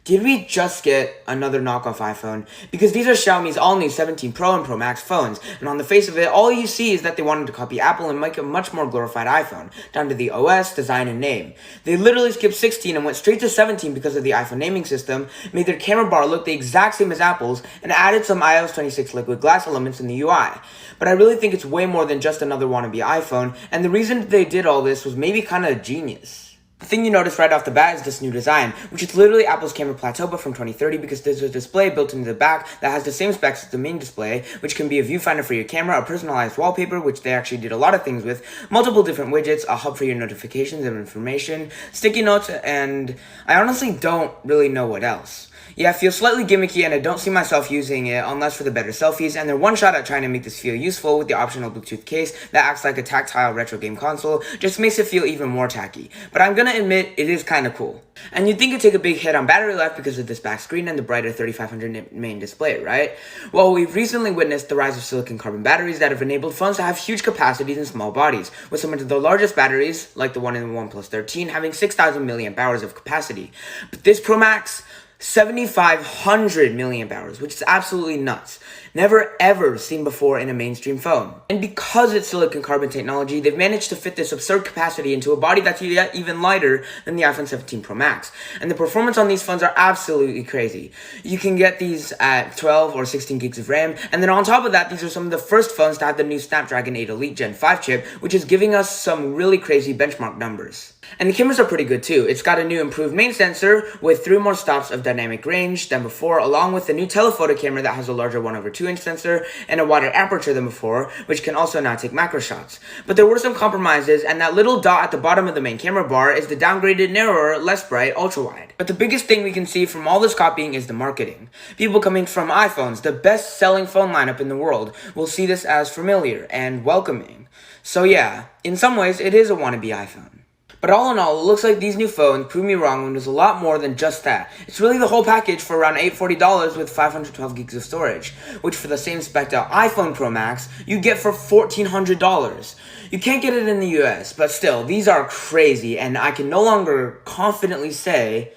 Did we just get another knockoff iPhone? Because these are Xiaomi's all-new 17 Pro and Pro Max phones, and on the face of it, all you see is that they wanted to copy Apple and make a much more glorified iPhone, down to the OS, design, and name. They literally skipped 16 and went straight to 17 because of the iPhone naming system, made their camera bar look the exact same as Apple's, and added some iOS 26 liquid glass elements in the UI. But I really think it's way more than just another wannabe iPhone, and the reason they did all this was maybe kind of genius. The thing you notice right off the bat is this new design, which is literally Apple's camera plateau but from 2030 because there's a display built into the back that has the same specs as the main display, which can be a viewfinder for your camera, a personalized wallpaper, which they actually did a lot of things with, multiple different widgets, a hub for your notifications and information, sticky notes, and I honestly don't really know what else. Yeah, it feels slightly gimmicky and I don't see myself using it unless for the better selfies, and they're one shot at trying to make this feel useful with the optional Bluetooth case that acts like a tactile retro game console, just makes it feel even more tacky. But I'm gonna admit, it is kinda cool. And you'd think it'd take a big hit on battery life because of this back screen and the brighter 3500 nit main display, right? Well, we've recently witnessed the rise of silicon carbon batteries that have enabled phones to have huge capacities and small bodies, with some of the largest batteries, like the one in the OnePlus 13, having 6,000 milliamp hours of capacity. But this Pro Max, 7,500 milliamp hours, which is absolutely nuts. Never ever seen before in a mainstream phone. And because it's silicon carbon technology, they've managed to fit this absurd capacity into a body that's even lighter than the iPhone 17 Pro Max. And the performance on these phones are absolutely crazy. You can get these at 12 or 16 gigs of RAM, and then on top of that, these are some of the first phones to have the new Snapdragon 8 Elite Gen 5 chip, which is giving us some really crazy benchmark numbers. And the cameras are pretty good too. It's got a new improved main sensor with 3 more stops of dynamic range than before, along with the new telephoto camera that has a larger 1/2-inch sensor and a wider aperture than before, which can also now take macro shots. But there were some compromises, and that little dot at the bottom of the main camera bar is the downgraded, narrower, less bright ultra-wide. But the biggest thing we can see from all this copying is the marketing. People coming from iPhones, the best-selling phone lineup in the world, will see this as familiar and welcoming. So yeah, in some ways, it is a wannabe iPhone. But all in all, it looks like these new phones prove me wrong when there's a lot more than just that. It's really the whole package for around $840 with 512 gigs of storage, which for the same spec'd out iPhone Pro Max, you get for $1,400. You can't get it in the US, but still, these are crazy, and I can no longer confidently say